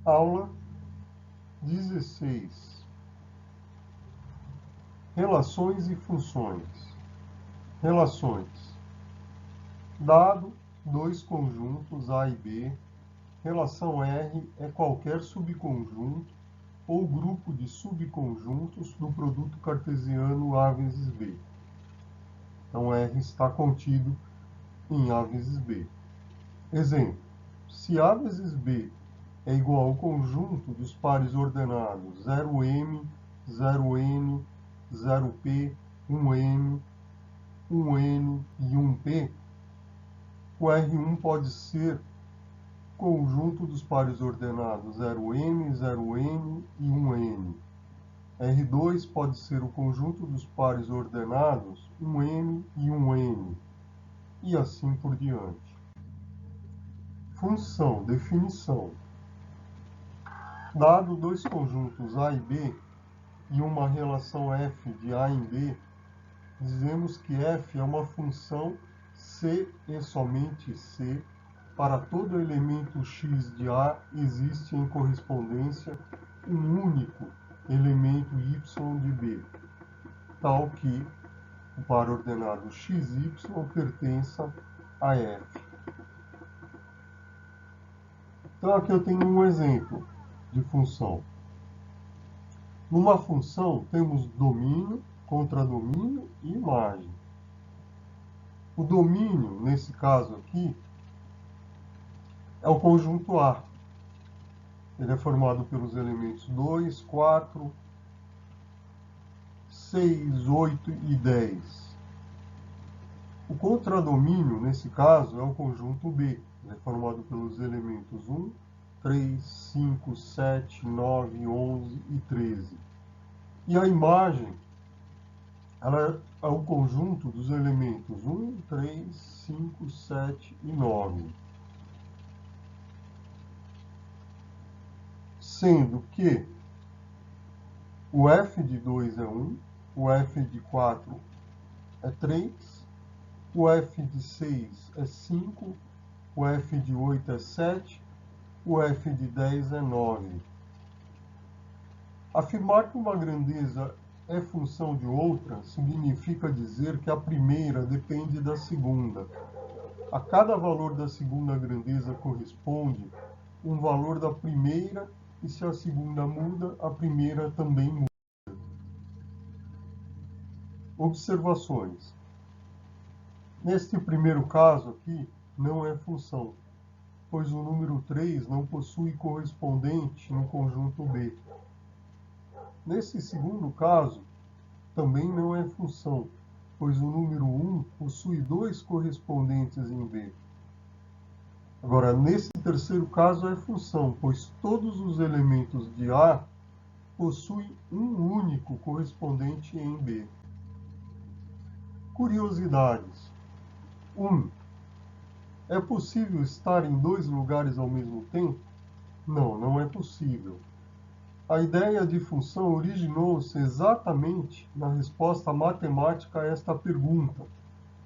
Aula 16. Relações e funções. Relações. Dado dois conjuntos A e B, relação R é qualquer subconjunto ou grupo de subconjuntos do produto cartesiano A vezes B. Então, R está contido em A vezes B. Exemplo: se A vezes B é igual ao conjunto dos pares ordenados 0M, 0N, 0P, 1M, 1N e 1P, o R1 pode ser conjunto dos pares ordenados 0M, 0N e 1N. R2 pode ser o conjunto dos pares ordenados 1M e 1N, e assim por diante. Função, definição. Dado dois conjuntos A e B e uma relação f de A em B, dizemos que f é uma função C e somente C. Para todo elemento x de A existe em correspondência um único elemento y de B, tal que o par ordenado xy pertença a f. Então aqui eu tenho um exemplo de função. Numa função temos domínio, contradomínio e imagem. O domínio, nesse caso aqui, é o conjunto A. Ele é formado pelos elementos 2, 4, 6, 8 e 10. O contradomínio, nesse caso, é o conjunto B. Ele é formado pelos elementos 1, 3, 5, 7, 9, 11 e 13. E a imagem, ela é o conjunto dos elementos 1, 3, 5, 7 e 9. Sendo que o f de 2 é 1, o f de 4 é 3, o f de 6 é 5, o f de 8 é 7, o f de 10 é 9. Afirmar que uma grandeza é função de outra significa dizer que a primeira depende da segunda. A cada valor da segunda grandeza corresponde um valor da primeira, e se a segunda muda, a primeira também muda. Observações. Neste primeiro caso aqui, não é função, pois o número 3 não possui correspondente no conjunto B. Nesse segundo caso, também não é função, pois o número 1 possui dois correspondentes em B. Agora, nesse terceiro caso é função, pois todos os elementos de A possuem um único correspondente em B. Curiosidades. 1. É possível estar em dois lugares ao mesmo tempo? Não, não é possível. A ideia de função originou-se exatamente na resposta matemática a esta pergunta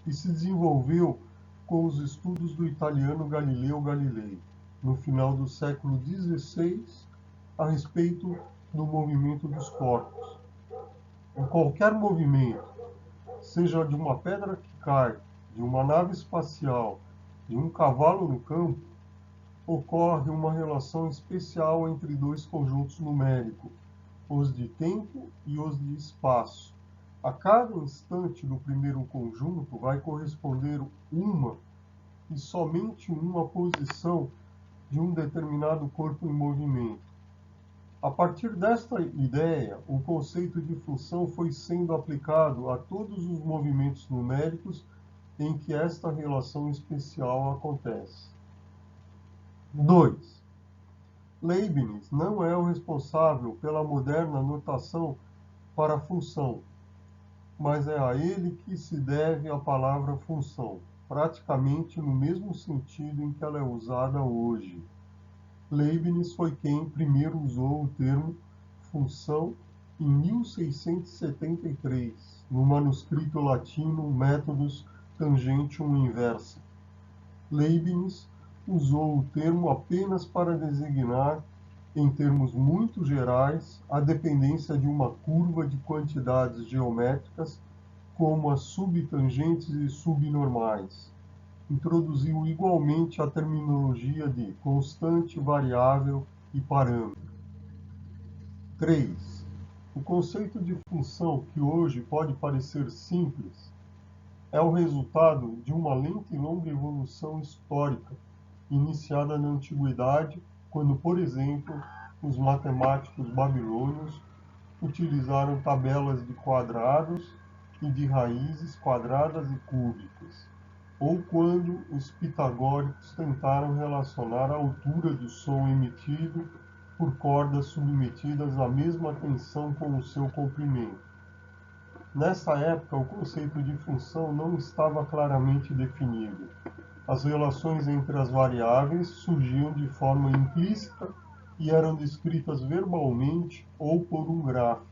e se desenvolveu com os estudos do italiano Galileu Galilei, no final do século XVI, a respeito do movimento dos corpos. Em qualquer movimento, seja de uma pedra que cai, de uma nave espacial, de um cavalo no campo, ocorre uma relação especial entre dois conjuntos numéricos, os de tempo e os de espaço. A cada instante do primeiro conjunto vai corresponder uma e somente uma posição de um determinado corpo em movimento. A partir desta ideia, o conceito de função foi sendo aplicado a todos os movimentos numéricos em que esta relação especial acontece. 2. Leibniz não é o responsável pela moderna notação para a função, mas é a ele que se deve a palavra função, praticamente no mesmo sentido em que ela é usada hoje. Leibniz foi quem primeiro usou o termo função em 1673, no manuscrito latino Métodos Tangentium Inversa. Leibniz usou o termo apenas para designar em termos muito gerais, a dependência de uma curva de quantidades geométricas como as subtangentes e subnormais. Introduziu igualmente a terminologia de constante, variável e parâmetro. 3. O conceito de função, que hoje pode parecer simples, é o resultado de uma lenta e longa evolução histórica, iniciada na antiguidade, quando, por exemplo, os matemáticos babilônios utilizaram tabelas de quadrados e de raízes quadradas e cúbicas, ou quando os pitagóricos tentaram relacionar a altura do som emitido por cordas submetidas à mesma tensão com o seu comprimento. Nessa época, o conceito de função não estava claramente definido. As relações entre as variáveis surgiam de forma implícita e eram descritas verbalmente ou por um gráfico.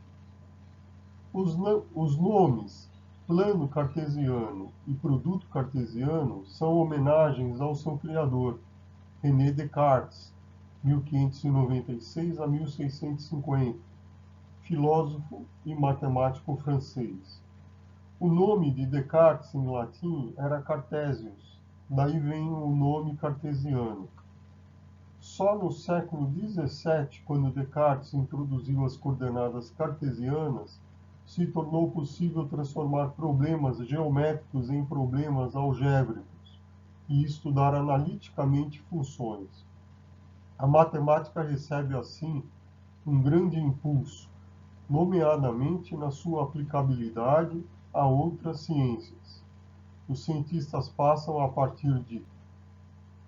Os nomes plano cartesiano e produto cartesiano são homenagens ao seu criador, René Descartes, 1596 a 1650, filósofo e matemático francês. O nome de Descartes em latim era Cartesius, daí vem o nome cartesiano. Só no século XVII, quando Descartes introduziu as coordenadas cartesianas, se tornou possível transformar problemas geométricos em problemas algébricos e estudar analiticamente funções. A matemática recebe, assim, um grande impulso, nomeadamente na sua aplicabilidade a outras ciências. Os cientistas passam, a partir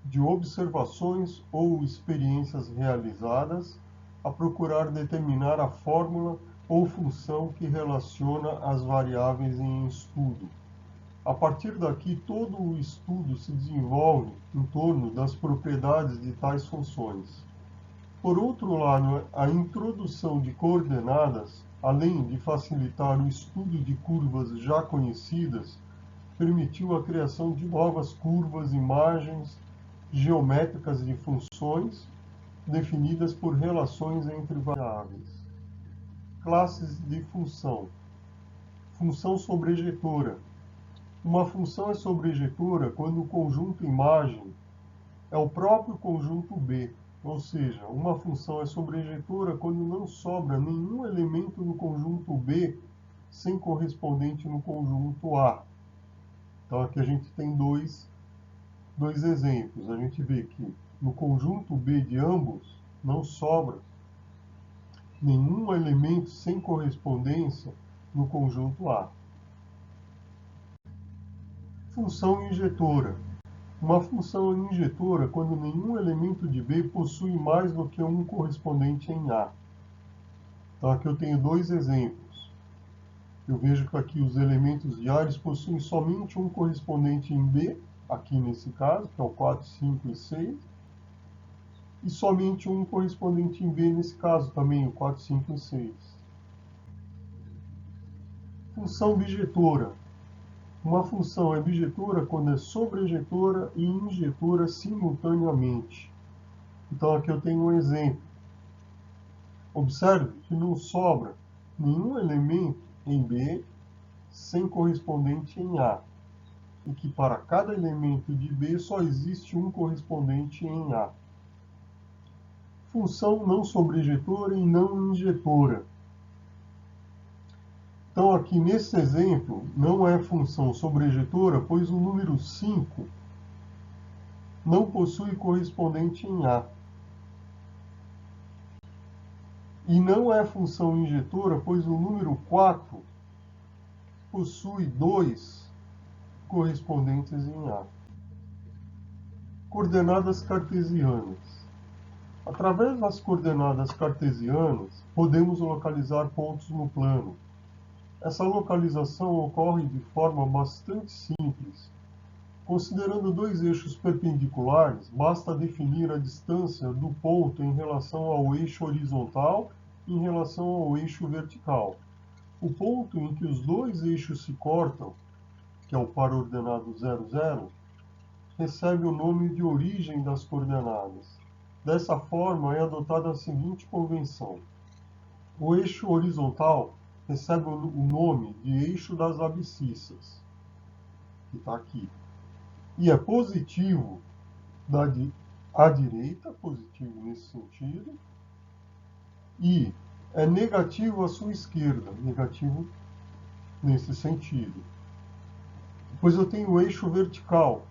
de observações ou experiências realizadas, a procurar determinar a fórmula ou função que relaciona as variáveis em estudo. A partir daqui, todo o estudo se desenvolve em torno das propriedades de tais funções. Por outro lado, a introdução de coordenadas, além de facilitar o estudo de curvas já conhecidas, permitiu a criação de novas curvas, imagens geométricas de funções definidas por relações entre variáveis. Classes de função. Função sobrejetora. Uma função é sobrejetora quando o conjunto imagem é o próprio conjunto B, ou seja, uma função é sobrejetora quando não sobra nenhum elemento no conjunto B sem correspondente no conjunto A. Então aqui a gente tem dois exemplos. A gente vê que no conjunto B de ambos não sobra nenhum elemento sem correspondência no conjunto A. Função injetora. Uma função é injetora quando nenhum elemento de B possui mais do que um correspondente em A. Então aqui eu tenho dois exemplos. Eu vejo que aqui os elementos de A eles possuem somente um correspondente em B, aqui nesse caso, que é o 4, 5 e 6, e somente um correspondente em B nesse caso também, o 4, 5 e 6. Função bijetora. Uma função é bijetora quando é sobrejetora e injetora simultaneamente. Então aqui eu tenho um exemplo. Observe que não sobra nenhum elemento em B sem correspondente em A, e que para cada elemento de B só existe um correspondente em A. Função não sobrejetora e não injetora. Então aqui nesse exemplo não é função sobrejetora, pois o número 5 não possui correspondente em A. E não é função injetora, pois o número 4 possui 2 correspondentes em A. Coordenadas cartesianas. Através das coordenadas cartesianas, podemos localizar pontos no plano. Essa localização ocorre de forma bastante simples. Considerando dois eixos perpendiculares, basta definir a distância do ponto em relação ao eixo horizontal e em relação ao eixo vertical. O ponto em que os dois eixos se cortam, que é o par ordenado 0, 0, recebe o nome de origem das coordenadas. Dessa forma, é adotada a seguinte convenção. O eixo horizontal recebe o nome de eixo das abscissas, que está aqui, e é positivo à direita, positivo nesse sentido, e é negativo à sua esquerda, negativo nesse sentido. Depois eu tenho o eixo vertical,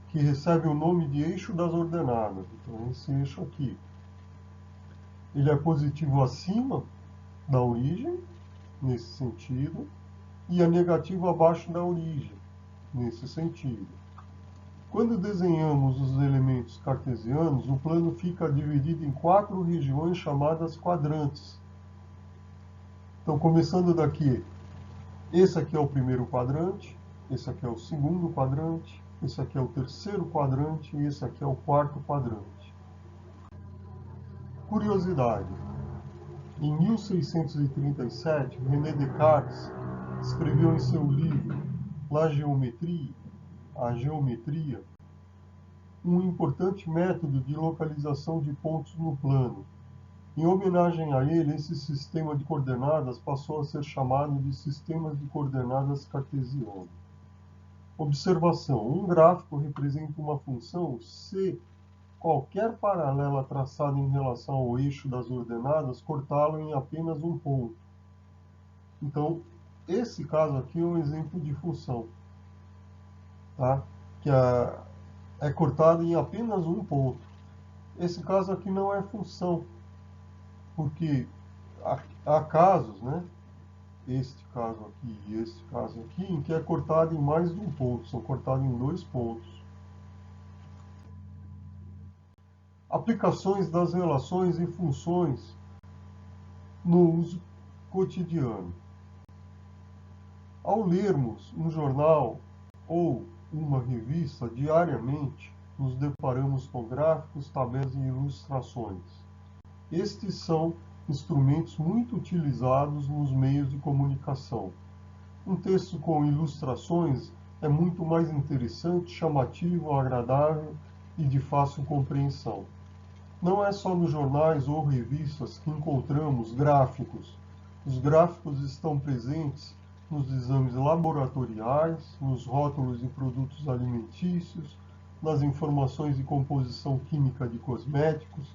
que recebe o nome de eixo das ordenadas. Então, esse eixo aqui. Ele é positivo acima da origem, nesse sentido, e é negativo abaixo da origem, nesse sentido. Quando desenhamos os elementos cartesianos, o plano fica dividido em 4 regiões chamadas quadrantes. Então, começando daqui, esse aqui é o primeiro quadrante, esse aqui é o segundo quadrante, esse aqui é o terceiro quadrante e esse aqui é o quarto quadrante. Curiosidade. Em 1637, René Descartes escreveu em seu livro La Géométrie, a Geometria, um importante método de localização de pontos no plano. Em homenagem a ele, esse sistema de coordenadas passou a ser chamado de sistemas de coordenadas cartesiano. Observação: um gráfico representa uma função se qualquer paralela traçada em relação ao eixo das ordenadas cortá-lo em apenas um ponto. Então, esse caso aqui é um exemplo de função, tá? Que é cortado em apenas um ponto. Esse caso aqui não é função, porque há casos, né? Este caso aqui e este caso aqui, em que é cortado em mais de um ponto, são cortados em 2 pontos. Aplicações das relações e funções no uso cotidiano. Ao lermos um jornal ou uma revista diariamente, nos deparamos com gráficos, tabelas e ilustrações. Estes são instrumentos muito utilizados nos meios de comunicação. Um texto com ilustrações é muito mais interessante, chamativo, agradável e de fácil compreensão. Não é só nos jornais ou revistas que encontramos gráficos. Os gráficos estão presentes nos exames laboratoriais, nos rótulos de produtos alimentícios, nas informações de composição química de cosméticos,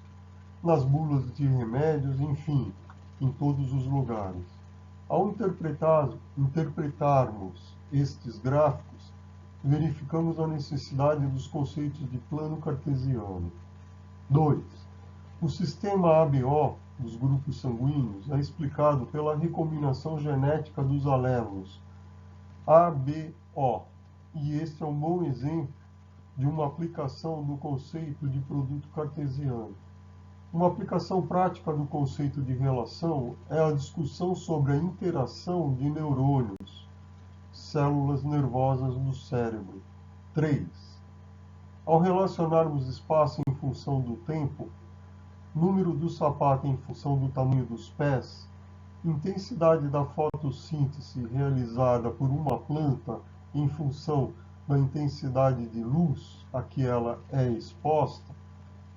nas bulas de remédios, enfim, em todos os lugares. Ao interpretarmos estes gráficos, verificamos a necessidade dos conceitos de plano cartesiano. 2. O sistema ABO dos grupos sanguíneos é explicado pela recombinação genética dos alelos ABO, e este é um bom exemplo de uma aplicação do conceito de produto cartesiano. Uma aplicação prática do conceito de relação é a discussão sobre a interação de neurônios, células nervosas do cérebro. 3. Ao relacionarmos espaço em função do tempo, número do sapato em função do tamanho dos pés, intensidade da fotossíntese realizada por uma planta em função da intensidade de luz a que ela é exposta,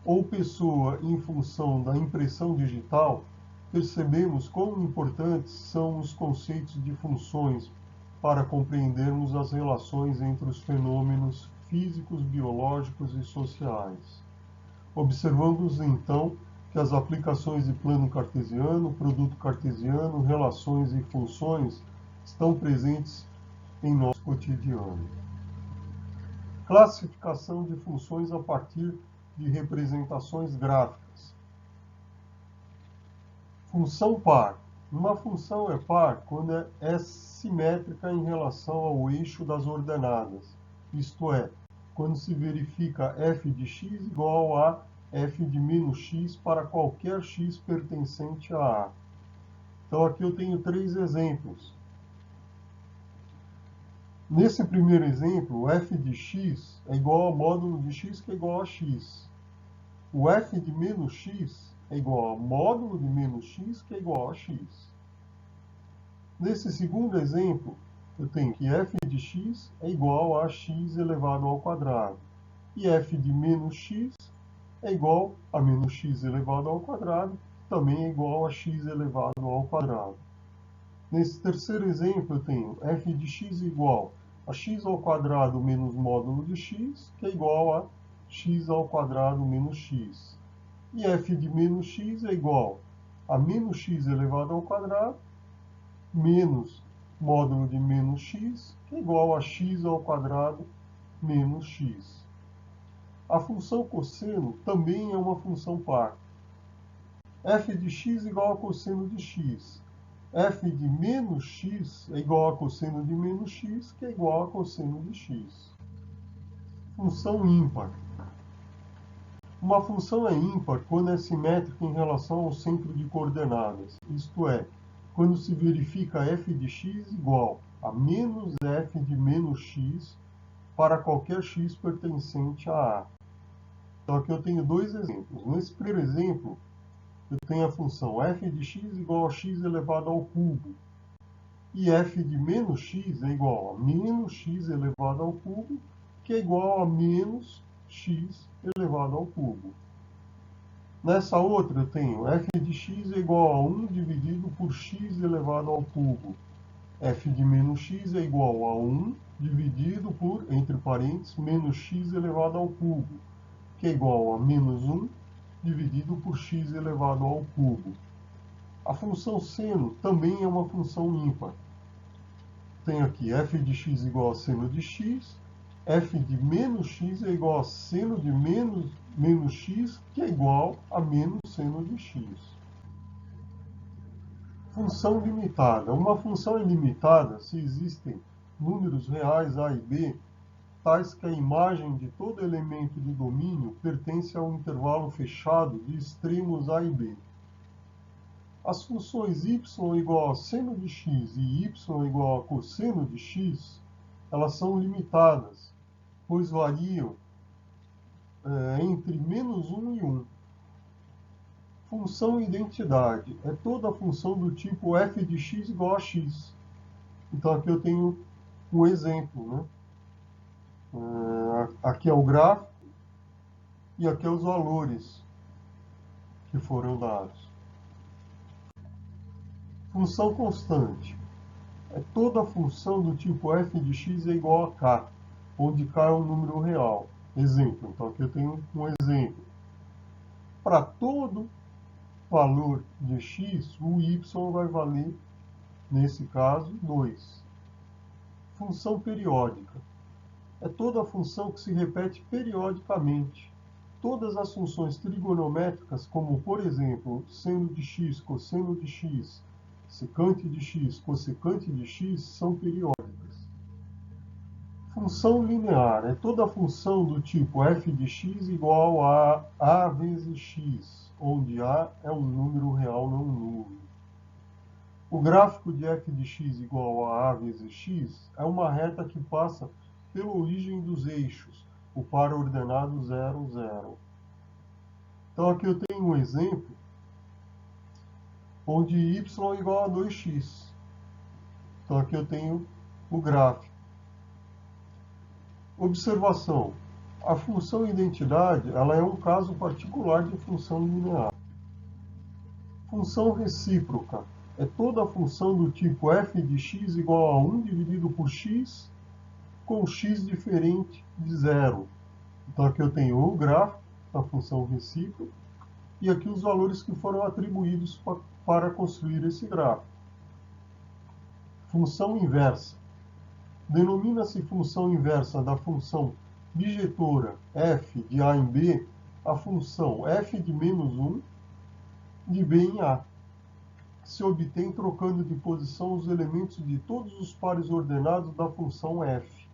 ou pessoa em função da impressão digital, percebemos quão importantes são os conceitos de funções para compreendermos as relações entre os fenômenos físicos, biológicos e sociais. Observamos então que as aplicações de plano cartesiano, produto cartesiano, relações e funções estão presentes em nosso cotidiano. Classificação de funções a partir de representações gráficas. Função par. Uma função é par quando é simétrica em relação ao eixo das ordenadas, isto é, quando se verifica f de x igual a f de menos x para qualquer x pertencente a A. Então aqui eu tenho 3 exemplos. Nesse primeiro exemplo, o f de x é igual ao módulo de x que é igual a x. O f de menos x é igual ao módulo de menos x que é igual a x. Nesse segundo exemplo, eu tenho que f de x é igual a x elevado ao quadrado. E f de menos x é igual a menos x elevado ao quadrado, que também é igual a x elevado ao quadrado. Nesse terceiro exemplo, eu tenho f de x igual a x ao quadrado menos módulo de x, que é igual a x ao quadrado menos x. E f de menos x é igual a menos x elevado ao quadrado menos módulo de menos x, que é igual a x ao quadrado menos x. A função cosseno também é uma função par. F de x igual a cosseno de x. F de menos x é igual a cosseno de menos x, que é igual a cosseno de x. Função ímpar. Uma função é ímpar quando é simétrica em relação ao centro de coordenadas, isto é, quando se verifica f de x igual a menos f de menos x para qualquer x pertencente a A. Então aqui eu tenho dois exemplos. Nesse primeiro exemplo, eu tenho a função f de x igual a x elevado ao cubo. E f de menos x é igual a menos x elevado ao cubo, que é igual a menos x elevado ao cubo. Nessa outra, eu tenho f de x é igual a 1 dividido por x elevado ao cubo. F de menos x é igual a 1 dividido por, entre parênteses, menos x elevado ao cubo, que é igual a menos 1 dividido por x elevado ao cubo. A função seno também é uma função ímpar. Tenho aqui f de x igual a seno de x, f de menos x é igual a seno de menos x, que é igual a menos seno de x. Função limitada. Uma função é limitada se existem números reais a e b, tais que a imagem de todo elemento do domínio pertence a um intervalo fechado de extremos a e b. As funções y igual a seno de x e y igual a cosseno de x, elas são limitadas, pois variam entre menos 1 e 1. Função identidade é toda função do tipo f de x igual a x. Então aqui eu tenho um exemplo, né? Aqui é o gráfico e aqui é os valores que foram dados. Função constante é toda função do tipo f de x é igual a k, onde k é um número real. Exemplo, então aqui eu tenho um exemplo. Para todo valor de x, o y vai valer, nesse caso, 2. Função periódica é toda função que se repete periodicamente. Todas as funções trigonométricas, como, por exemplo, seno de x, cosseno de x, secante de x, cossecante de x, são periódicas. Função linear é toda função do tipo f de x igual a vezes x, onde a é um número real não nulo. O gráfico de f de x igual a vezes x é uma reta que passa pela origem dos eixos, o par ordenado 0, 0. Então aqui eu tenho um exemplo onde y é igual a 2x. Então aqui eu tenho o gráfico. Observação. A função identidade ela é um caso particular de função linear. Função recíproca é toda função do tipo f de x igual a 1 dividido por x com x diferente de 0. Então aqui eu tenho o gráfico da função recíproca e aqui os valores que foram atribuídos para construir esse gráfico. Função inversa. Denomina-se função inversa da função bijetora f de a em b a função f de menos 1 de b em a, que se obtém trocando de posição os elementos de todos os pares ordenados da função f.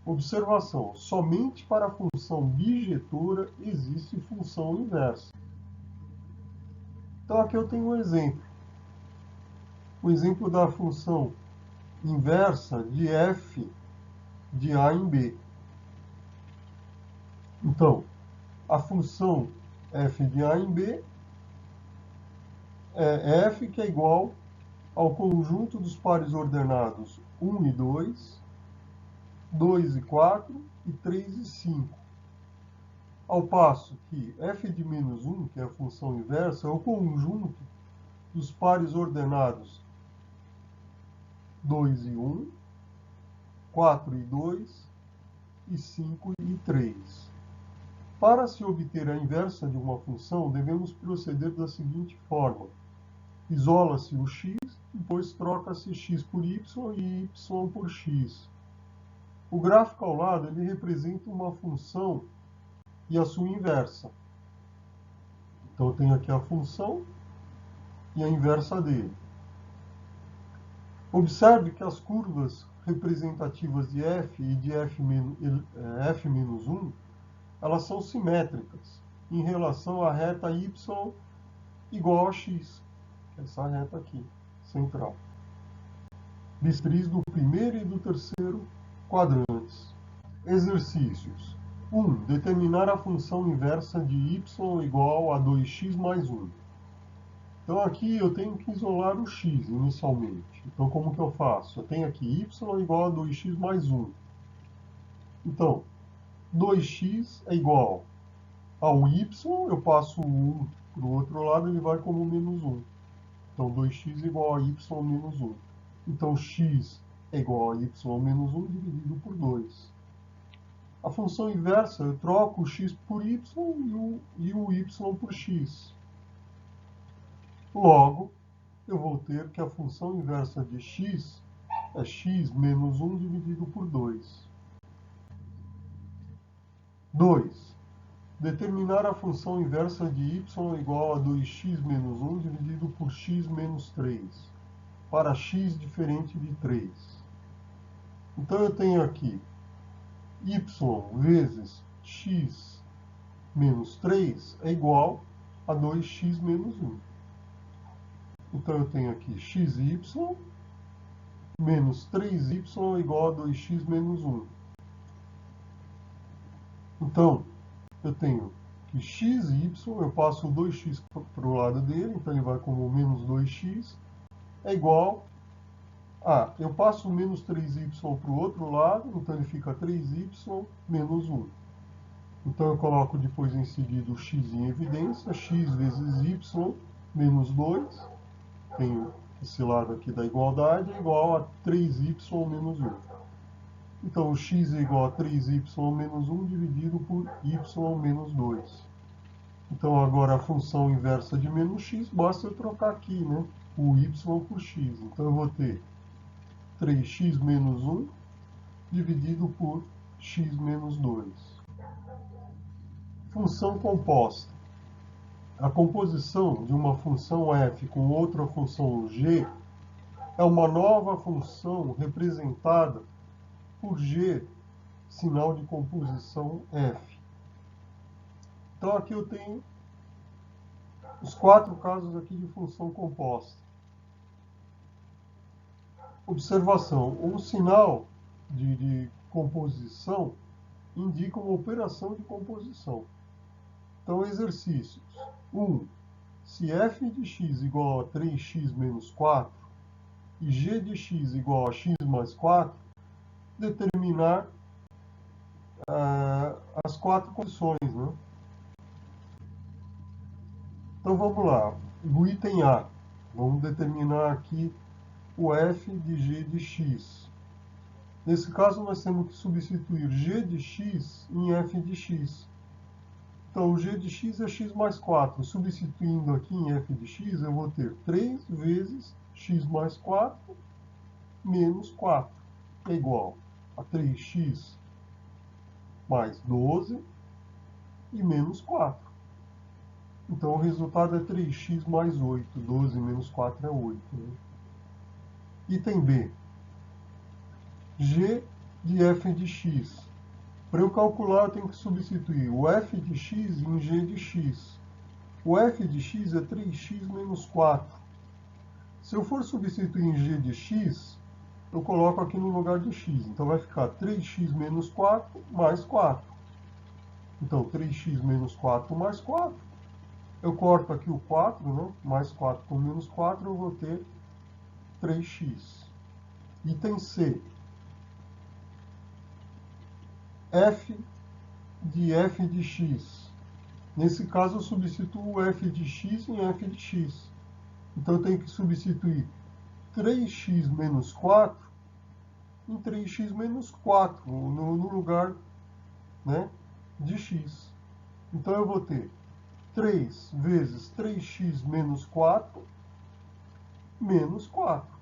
Observação: somente para a função bijetora existe função inversa. Então aqui eu tenho um exemplo. O exemplo da função inversa de f de a em b. Então, a função f de a em b é f que é igual ao conjunto dos pares ordenados 1 e 2, 2 e 4 e 3 e 5. Ao passo que f de menos 1, que é a função inversa, é o conjunto dos pares ordenados 2 e 1, 4 e 2 e 5 e 3. Para se obter a inversa de uma função, devemos proceder da seguinte forma. Isola-se o x, depois troca-se x por y e y por x. O gráfico ao lado ele representa uma função e a sua inversa. Então eu tenho aqui a função e a inversa dele. Observe que as curvas representativas de f e de f-1, elas são simétricas em relação à reta y igual a x, que é essa reta aqui, central. Bistriz do primeiro e do terceiro quadrantes. Exercícios. 1. Determinar a função inversa de y igual a 2x mais 1. Então aqui eu tenho que isolar o x inicialmente. Então como que eu faço? Eu tenho aqui y igual a 2x mais 1. Então, 2x é igual ao y, eu passo o 1 para o outro lado, ele vai como menos 1. Então 2x é igual a y menos 1. Então x é igual a y menos 1 dividido por 2. A função inversa, eu troco o x por y e o y por x. Logo, eu vou ter que a função inversa de x é x menos 1 dividido por 2. 2. Determinar a função inversa de y igual a 2x menos 1 dividido por x menos 3, para x diferente de 3. Então eu tenho aqui y vezes x menos 3 é igual a 2x menos 1. Então eu tenho aqui xy menos 3y igual a 2x menos 1. Então, eu tenho que xy, eu passo o 2x para o lado dele, então ele vai como menos 2x, é igual a, eu passo o menos 3y para o outro lado, então ele fica 3y menos 1. Então eu coloco depois em seguida o x em evidência, x vezes y menos 2, tenho esse lado aqui da igualdade, é igual a 3y menos 1. Então, o x é igual a 3y menos 1 dividido por y menos 2. Então, agora a função inversa de menos x, basta eu trocar aqui, né? O y por x. Então, eu vou ter 3x menos 1 dividido por x menos 2. Função composta. A composição de uma função f com outra função g é uma nova função representada por g, sinal de composição f. Então aqui eu tenho os 4 casos aqui de função composta. Observação: um sinal de composição indica uma operação de composição. Então, exercícios. 1. Se f de x igual a 3x menos 4 e g de x igual a x mais 4, determinar as 4 condições, né? Então vamos lá. No item A, vamos determinar aqui o f de g de x. Nesse caso, nós temos que substituir g de x em f de x. Então, o g de x é x mais 4. Substituindo aqui em f de x, eu vou ter 3 vezes x mais 4 menos 4 é igual a 3x mais 12 e menos 4. Então, o resultado é 3x mais 8. 12 menos 4 é 8. Né? Item B. G de f de x. Para eu calcular, eu tenho que substituir o f de x em g de x. O f de x é 3x menos 4. Se eu for substituir em g de x, eu coloco aqui no lugar de x. Então, vai ficar 3x menos 4 mais 4. Então, 3x menos 4 mais 4. Eu corto aqui o 4, né? Mais 4 com menos 4, eu vou ter 3x. Item C. F de f de x. Nesse caso, eu substituo f de x em f de x. Então, eu tenho que substituir 3x menos 4 em 3x menos 4 no lugar, né, de x. Então, eu vou ter 3 vezes 3x menos 4, menos 4.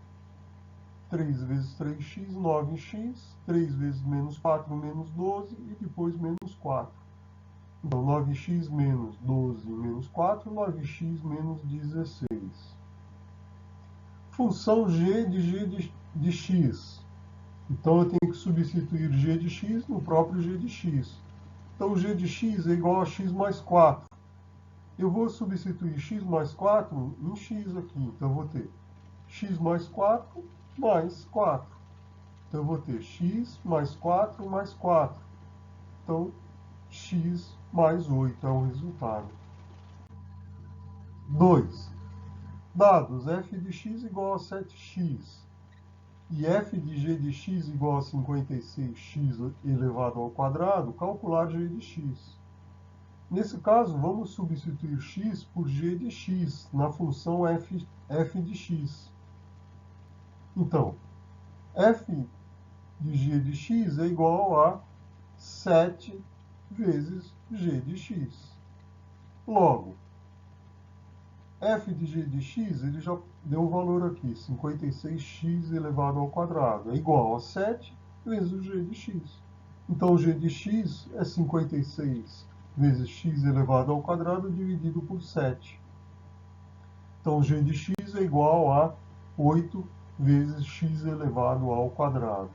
3 vezes 3x, 9x. 3 vezes menos 4, menos 12. E depois menos 4. Então, 9x menos 12 menos 4, 9x menos 16. Função g de x. Então, eu tenho que substituir g de x no próprio g de x. Então, g de x é igual a x mais 4. Eu vou substituir x mais 4 em x aqui. Então, eu vou ter x mais 4 mais 4. Então, eu vou ter x mais 4 mais 4. Então, x mais 8 é o resultado. 2. Dados f de x igual a 7x e f de g de x igual a 56x elevado ao quadrado, calcular g de x. Nesse caso, vamos substituir x por g de x na função f de x. Então, f de g de x é igual a 7 vezes g de x. Logo, f de g de x, ele já deu um valor aqui, 56x elevado ao quadrado, é igual a 7 vezes o g de x. Então, o g de x é 56 vezes x elevado ao quadrado dividido por 7. Então, o g de x é igual a 8 vezes x elevado ao quadrado.